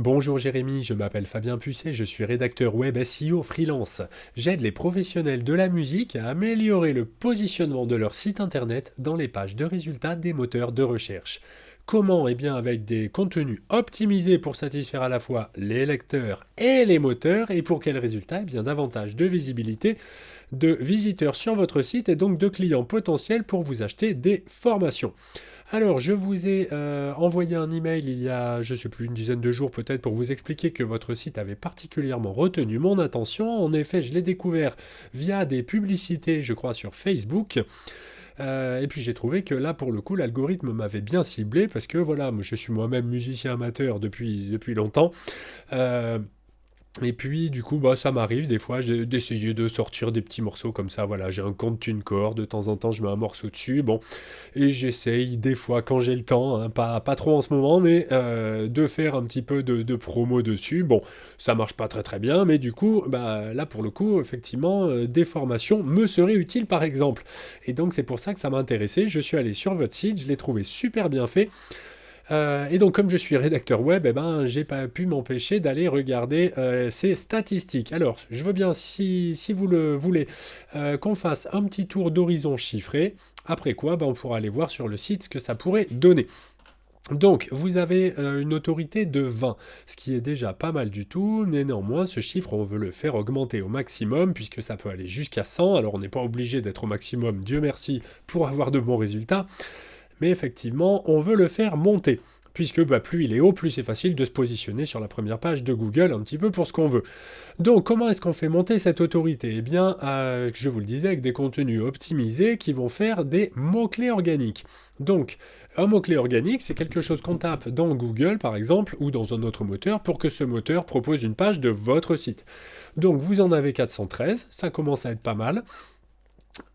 Bonjour Jérémy, je m'appelle Fabien Pucet, je suis rédacteur web SEO freelance. J'aide les professionnels de la musique à améliorer le positionnement de leur site internet dans les pages de résultats des moteurs de recherche. Comment? Eh bien avec des contenus optimisés pour satisfaire à la fois les lecteurs et les moteurs, et pour quels résultats? Eh bien davantage de visibilité, de visiteurs sur votre site et donc de clients potentiels pour vous acheter des formations. Alors, je vous ai envoyé un email il y a, je ne sais plus, une dizaine de jours peut-être pour vous expliquer que votre site avait particulièrement retenu mon attention. En effet, je l'ai découvert via des publicités, je crois, sur Facebook. Et puis j'ai trouvé que là, pour le coup, l'algorithme m'avait bien ciblé parce que voilà, moi, je suis moi-même musicien amateur depuis longtemps. Euh, et puis, du coup, bah, ça m'arrive des fois d'essayer de sortir des petits morceaux comme ça. Voilà, j'ai un compte TuneCore, de temps en temps, je mets un morceau dessus. Bon, et j'essaye des fois, quand j'ai le temps, hein, pas trop en ce moment, mais de faire un petit peu de promo dessus. Bon, ça marche pas très très bien, mais du coup, bah, là, pour le coup, effectivement, des formations me seraient utiles, par exemple. Et donc, c'est pour ça que ça m'a intéressé. Je suis allé sur votre site, je l'ai trouvé super bien fait. Et donc, comme je suis rédacteur web, eh ben, j'ai pas pu m'empêcher d'aller regarder ces statistiques. Alors, je veux bien, si vous le voulez, qu'on fasse un petit tour d'horizon chiffré. Après quoi, ben, on pourra aller voir sur le site ce que ça pourrait donner. Donc, vous avez une autorité de 20, ce qui est déjà pas mal du tout, mais néanmoins, ce chiffre, on veut le faire augmenter au maximum, puisque ça peut aller jusqu'à 100. Alors, on n'est pas obligé d'être au maximum, Dieu merci, pour avoir de bons résultats. Mais effectivement, on veut le faire monter. Puisque bah, plus il est haut, plus c'est facile de se positionner sur la première page de Google un petit peu pour ce qu'on veut. Donc comment est-ce qu'on fait monter cette autorité? Eh bien, je vous le disais, avec des contenus optimisés qui vont faire des mots-clés organiques. Donc, un mot-clé organique, c'est quelque chose qu'on tape dans Google, par exemple, ou dans un autre moteur, pour que ce moteur propose une page de votre site. Donc, vous en avez 413, ça commence à être pas mal.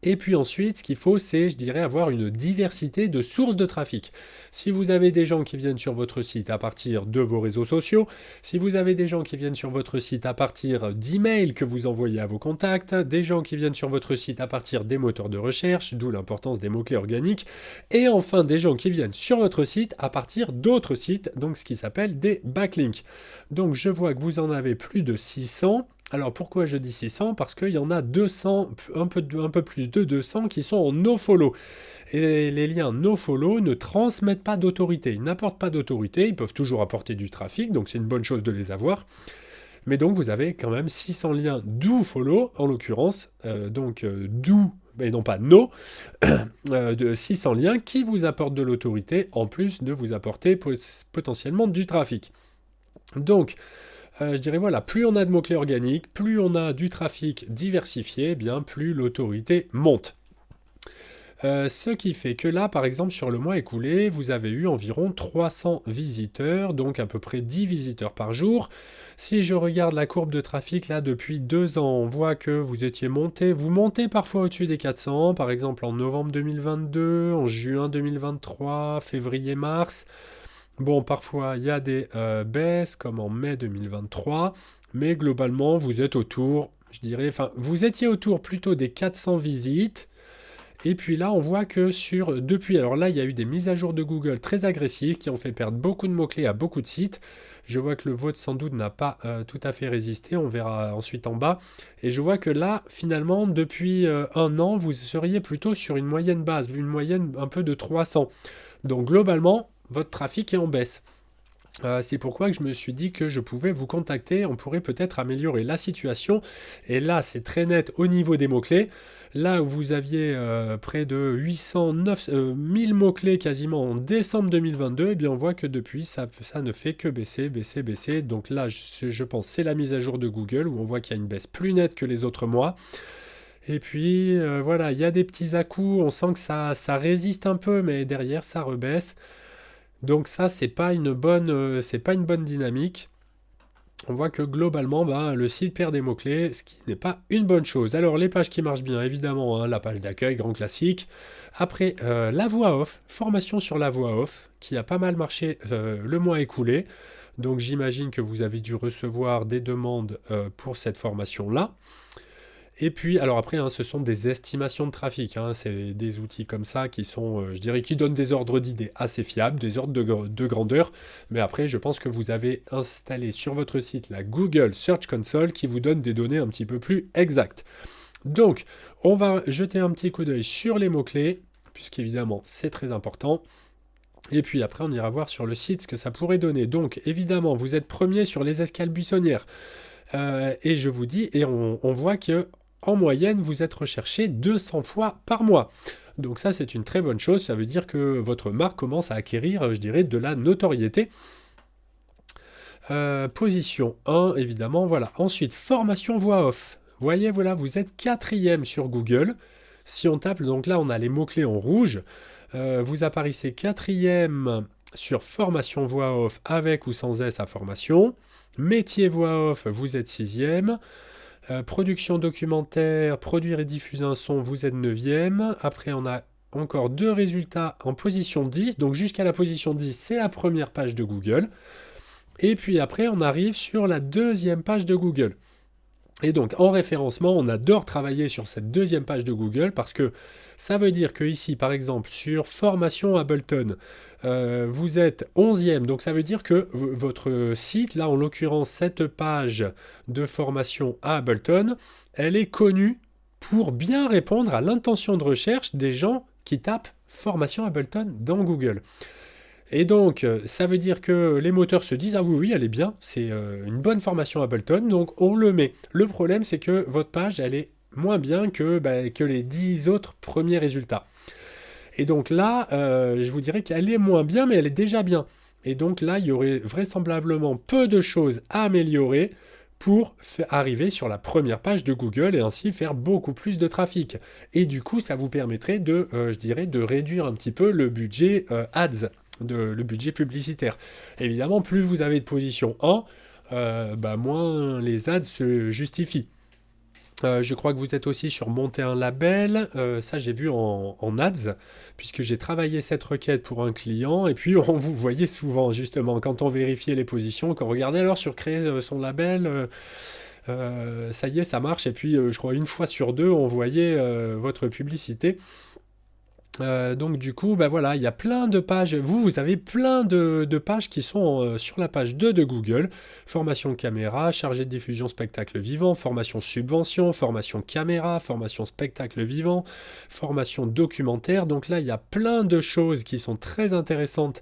Et puis ensuite, ce qu'il faut, c'est, je dirais, avoir une diversité de sources de trafic. Si vous avez des gens qui viennent sur votre site à partir de vos réseaux sociaux, si vous avez des gens qui viennent sur votre site à partir d'emails que vous envoyez à vos contacts, des gens qui viennent sur votre site à partir des moteurs de recherche, d'où l'importance des mots-clés organiques, et enfin des gens qui viennent sur votre site à partir d'autres sites, donc ce qui s'appelle des backlinks. Donc je vois que vous en avez plus de 600. Alors pourquoi je dis 600? Parce qu'il y en a 200, un peu plus de 200 qui sont en nofollow. Et les liens nofollow ne transmettent pas d'autorité, ils n'apportent pas d'autorité, ils peuvent toujours apporter du trafic, donc c'est une bonne chose de les avoir. Mais donc vous avez quand même 600 liens do follow, en l'occurrence, do, mais non pas no, de 600 liens qui vous apportent de l'autorité, en plus de vous apporter potentiellement du trafic. Donc, je dirais voilà, plus on a de mots-clés organiques, plus on a du trafic diversifié, eh bien plus l'autorité monte. Ce qui fait que là, par exemple, sur le mois écoulé, vous avez eu environ 300 visiteurs, donc à peu près 10 visiteurs par jour. Si je regarde la courbe de trafic là depuis 2 ans, on voit que vous étiez monté, vous montez parfois au-dessus des 400, par exemple en novembre 2022, en juin 2023, février-mars. Bon, parfois il y a des baisses comme en mai 2023, mais globalement vous êtes autour, je dirais, enfin vous étiez autour plutôt des 400 visites. Et puis là, on voit que depuis, alors là, il y a eu des mises à jour de Google très agressives qui ont fait perdre beaucoup de mots-clés à beaucoup de sites. Je vois que le vôtre, sans doute, n'a pas tout à fait résisté. On verra ensuite en bas. Et je vois que là, finalement, depuis un an, vous seriez plutôt sur une moyenne base, une moyenne un peu de 300. Donc, globalement, votre trafic est en baisse. C'est pourquoi que je me suis dit que je pouvais vous contacter, on pourrait peut-être améliorer la situation. Et là, c'est très net au niveau des mots-clés. Là où vous aviez près de 1000 mots-clés quasiment en décembre 2022, eh bien on voit que depuis, ça ne fait que baisser, baisser, baisser. Donc là, je pense que c'est la mise à jour de Google où on voit qu'il y a une baisse plus nette que les autres mois. Et puis voilà, il y a des petits à-coups, on sent que ça résiste un peu, mais derrière, ça rebaisse. Donc ça, c'est pas une bonne dynamique. On voit que globalement, bah, le site perd des mots-clés, ce qui n'est pas une bonne chose. Alors les pages qui marchent bien, évidemment, hein, la page d'accueil, grand classique. Après, la voix off, formation sur la voix off, qui a pas mal marché le mois écoulé. Donc j'imagine que vous avez dû recevoir des demandes pour cette formation-là. Et puis, alors après, hein, ce sont des estimations de trafic, hein, c'est des outils comme ça qui sont, je dirais, qui donnent des ordres d'idées assez fiables, des ordres de grandeur, mais après, je pense que vous avez installé sur votre site la Google Search Console qui vous donne des données un petit peu plus exactes. Donc, on va jeter un petit coup d'œil sur les mots-clés, puisqu'évidemment, c'est très important. Et puis après, on ira voir sur le site ce que ça pourrait donner. Donc, évidemment, vous êtes premier sur les escales buissonnières. Et je vous dis, et on voit que en moyenne, vous êtes recherché 200 fois par mois. Donc ça, c'est une très bonne chose. Ça veut dire que votre marque commence à acquérir, je dirais, de la notoriété. Position 1, évidemment, voilà. Ensuite, formation voix off. Vous voyez, voilà, vous êtes quatrième sur Google. Si on tape, donc là, on a les mots-clés en rouge. Vous apparaissez quatrième sur formation voix off avec ou sans S à formation. Métier voix off, vous êtes sixième. Production documentaire, produire et diffuser un son, vous êtes neuvième. Après, on a encore deux résultats en position 10. Donc jusqu'à la position 10, c'est la première page de Google. Et puis après, on arrive sur la deuxième page de Google. Et donc, en référencement, on adore travailler sur cette deuxième page de Google parce que ça veut dire que ici, par exemple, sur formation Ableton, vous êtes 11e. Donc, ça veut dire que votre site, là, en l'occurrence, cette page de formation à Ableton, elle est connue pour bien répondre à l'intention de recherche des gens qui tapent formation Ableton dans Google. Et donc, ça veut dire que les moteurs se disent « Ah oui, oui, elle est bien, c'est une bonne formation Ableton, donc on le met. » Le problème, c'est que votre page, elle est moins bien que les 10 autres premiers résultats. Et donc là, je vous dirais qu'elle est moins bien, mais elle est déjà bien. Et donc là, il y aurait vraisemblablement peu de choses à améliorer pour arriver sur la première page de Google et ainsi faire beaucoup plus de trafic. Et du coup, ça vous permettrait de, je dirais, de réduire un petit peu le budget ads, le budget publicitaire. Évidemment, plus vous avez de position 1, moins les ads se justifient. Je crois que vous êtes aussi sur monter un label. Ça, j'ai vu en ads, puisque j'ai travaillé cette requête pour un client. Et puis, on vous voyait souvent, justement, quand on vérifiait les positions, quand on regardait alors sur créer son label, ça y est, ça marche. Et puis, je crois, une fois sur deux, on voyait votre publicité. Donc du coup, voilà, il y a plein de pages. Vous avez plein de pages qui sont sur la page 2 de Google. Formation caméra, chargé de diffusion spectacle vivant, formation subvention, formation caméra, formation spectacle vivant, formation documentaire. Donc là, il y a plein de choses qui sont très intéressantes,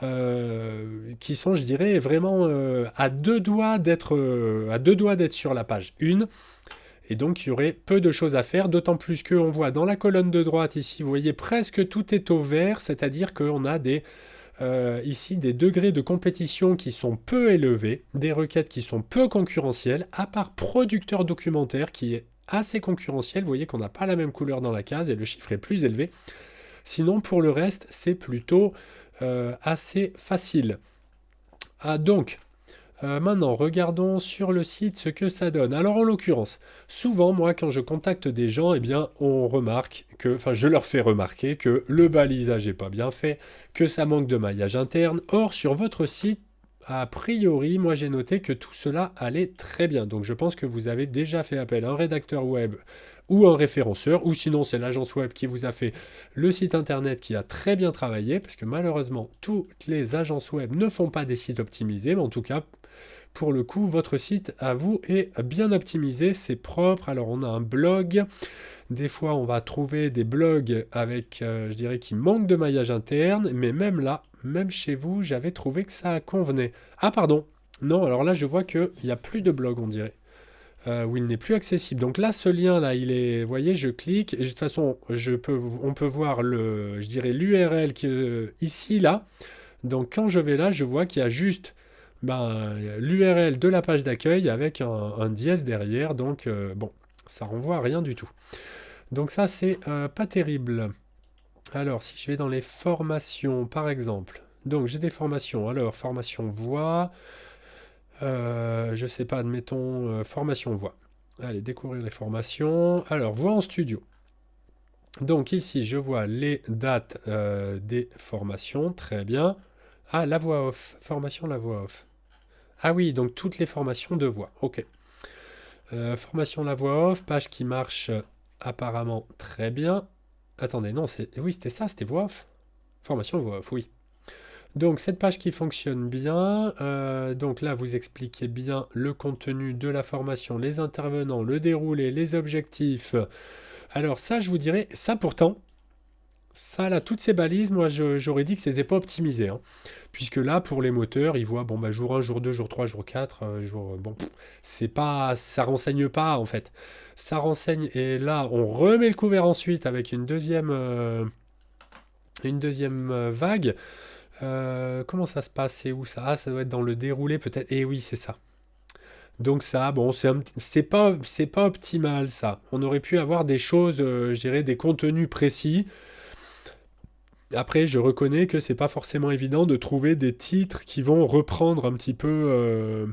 qui sont, je dirais, vraiment à deux doigts d'être sur la page 1. Et donc, il y aurait peu de choses à faire, d'autant plus qu'on voit dans la colonne de droite, ici, vous voyez, presque tout est au vert, c'est-à-dire qu'on a ici des degrés de compétition qui sont peu élevés, des requêtes qui sont peu concurrentielles, à part producteur documentaire qui est assez concurrentiel. Vous voyez qu'on n'a pas la même couleur dans la case et le chiffre est plus élevé. Sinon, pour le reste, c'est plutôt assez facile. Donc, maintenant, regardons sur le site ce que ça donne. Alors, en l'occurrence, souvent, moi, quand je contacte des gens, eh bien, on remarque je leur fais remarquer que le balisage n'est pas bien fait, que ça manque de maillage interne. Or, sur votre site, a priori, moi, j'ai noté que tout cela allait très bien. Donc, je pense que vous avez déjà fait appel à un rédacteur web ou un référenceur, ou sinon, c'est l'agence web qui vous a fait le site internet qui a très bien travaillé, parce que malheureusement, toutes les agences web ne font pas des sites optimisés, mais en tout cas, pour le coup, votre site à vous est bien optimisé, c'est propre. Alors, on a un blog. Des fois, on va trouver des blogs avec, je dirais, qui manquent de maillage interne. Mais même là, même chez vous, j'avais trouvé que ça convenait. Ah, pardon. Non, alors là, je vois qu'il n'y a plus de blog, on dirait. Où il n'est plus accessible. Donc là, ce lien-là, il est... Vous voyez, je clique. Et de toute façon, on peut voir je dirais, l'URL ici, là. Donc, quand je vais là, je vois qu'il y a juste... l'URL de la page d'accueil avec un dièse derrière, donc bon, ça renvoie à rien du tout. Donc ça, c'est pas terrible. Alors, si je vais dans les formations, par exemple, donc j'ai des formations. Alors, formation voix, je sais pas, admettons, formation voix. Allez, découvrir les formations. Alors, voix en studio. Donc ici, je vois les dates des formations, très bien. Ah, la voix off, formation la voix off. Ah oui, donc toutes les formations de voix, ok. Formation la voix off, page qui marche apparemment très bien. Attendez, non, oui, c'était ça, c'était voix off. Formation voix off, oui. Donc cette page qui fonctionne bien, donc là vous expliquez bien le contenu de la formation, les intervenants, le déroulé, les objectifs. Alors ça je vous dirais, ça pourtant, ça là, toutes ces balises, moi j'aurais dit que c'était pas optimisé. Hein. Puisque là pour les moteurs, ils voient, bon bah jour 1, jour 2, jour 3, jour 4, bon, c'est pas, ça renseigne pas en fait. Ça renseigne, et là on remet le couvert ensuite avec une deuxième vague. Comment ça se passe? C'est où ça? Ah, ça doit être dans le déroulé peut-être. Eh oui, c'est ça. Donc ça, bon, c'est pas optimal ça. On aurait pu avoir des choses, je dirais, des contenus précis. Après, je reconnais que c'est pas forcément évident de trouver des titres qui vont reprendre un petit peu,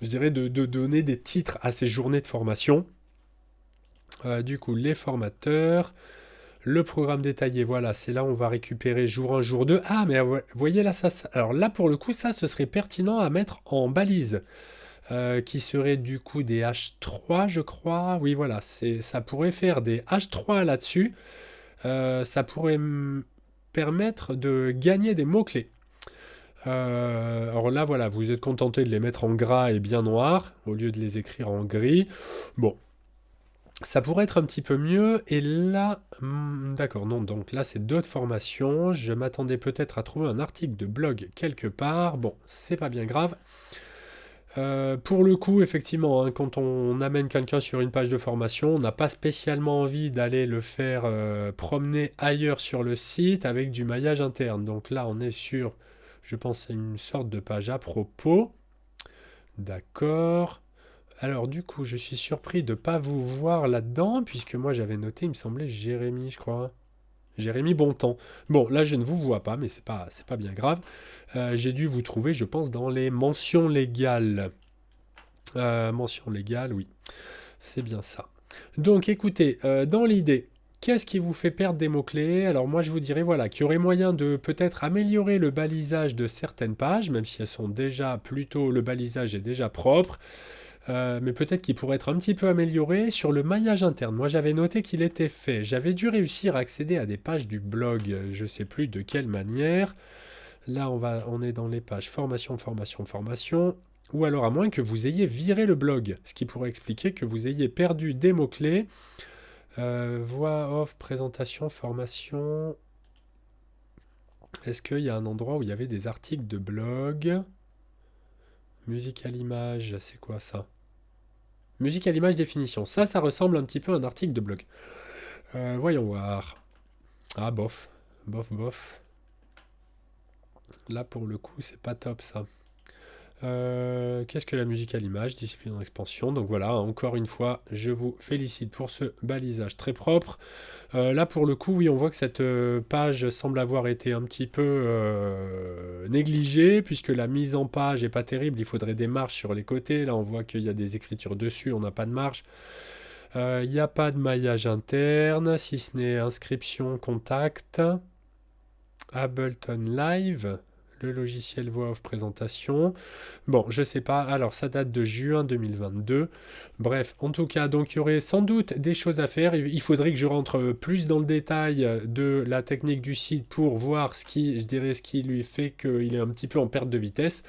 je dirais, de donner des titres à ces journées de formation. Du coup, les formateurs. Le programme détaillé, voilà, c'est là où on va récupérer jour 1, jour 2. Ah, mais vous voyez là, alors là, pour le coup, ça, ce serait pertinent à mettre en balise. Qui serait du coup des H3, je crois. Oui, voilà, ça pourrait faire des H3 là-dessus. Ça pourrait me permettre de gagner des mots-clés. Alors là, voilà, vous êtes contenté de les mettre en gras et bien noir, au lieu de les écrire en gris. Bon, ça pourrait être un petit peu mieux, et là, d'accord, non, donc là c'est d'autres formations, je m'attendais peut-être à trouver un article de blog quelque part, bon, c'est pas bien grave. Pour le coup, effectivement, hein, quand on amène quelqu'un sur une page de formation, on n'a pas spécialement envie d'aller le faire promener ailleurs sur le site avec du maillage interne. Donc là, on est sur, je pense, une sorte de page à propos. D'accord. Alors du coup, je suis surpris de ne pas vous voir là-dedans, puisque moi j'avais noté, il me semblait Jérémy, je crois. Jérémy Bontemps. Bon, là je ne vous vois pas, mais c'est pas bien grave. J'ai dû vous trouver, je pense, dans les mentions légales. Mentions légales, oui. C'est bien ça. Donc écoutez, dans l'idée, qu'est-ce qui vous fait perdre des mots-clés? Alors moi je vous dirais voilà, qu'il y aurait moyen de peut-être améliorer le balisage de certaines pages, même si elles sont déjà plutôt, le balisage est déjà propre. Mais peut-être qu'il pourrait être un petit peu amélioré sur le maillage interne. Moi, j'avais noté qu'il était fait. J'avais dû réussir à accéder à des pages du blog, je ne sais plus de quelle manière. Là, on est dans les pages formation, formation, formation. Ou alors, à moins que vous ayez viré le blog, ce qui pourrait expliquer que vous ayez perdu des mots-clés. Voix off, présentation, formation. Est-ce qu'il y a un endroit où il y avait des articles de blog? Musique à l'image, c'est quoi ça? Musique à l'image définition. Ça ressemble un petit peu à un article de blog. Voyons voir. Ah, bof. Bof, bof. Là, pour le coup, c'est pas top, ça. Qu'est-ce que la musique à l'image? Discipline en expansion. Donc voilà, encore une fois, je vous félicite pour ce balisage très propre. Là, pour le coup, oui, on voit que cette page semble avoir été un petit peu négligée, puisque la mise en page est pas terrible. Il faudrait des marges sur les côtés. Là, on voit qu'il y a des écritures dessus, on n'a pas de marge. Il n'y a pas de maillage interne, si ce n'est inscription, contact. Ableton Live. Le logiciel voix off présentation. Bon, je sais pas. Alors, ça date de juin 2022. Bref, en tout cas, donc il y aurait sans doute des choses à faire. Il faudrait que je rentre plus dans le détail de la technique du site pour voir ce qui lui fait qu'il est un petit peu en perte de vitesse.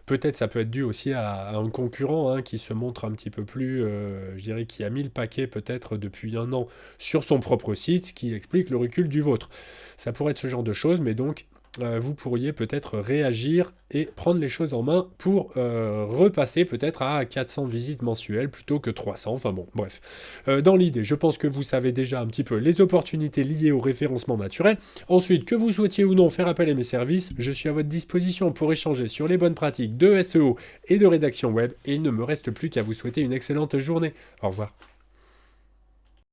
Peut-être ça peut être dû aussi à un concurrent hein, qui se montre un petit peu plus, je dirais, qui a mis le paquet peut-être depuis un an sur son propre site, ce qui explique le recul du vôtre. Ça pourrait être ce genre de choses, mais donc vous pourriez peut-être réagir et prendre les choses en main pour repasser peut-être à 400 visites mensuelles plutôt que 300. Enfin bon, bref. Dans l'idée, je pense que vous savez déjà un petit peu les opportunités liées au référencement naturel. Ensuite, que vous souhaitiez ou non faire appel à mes services, je suis à votre disposition pour échanger sur les bonnes pratiques de SEO et de rédaction web. Et il ne me reste plus qu'à vous souhaiter une excellente journée. Au revoir.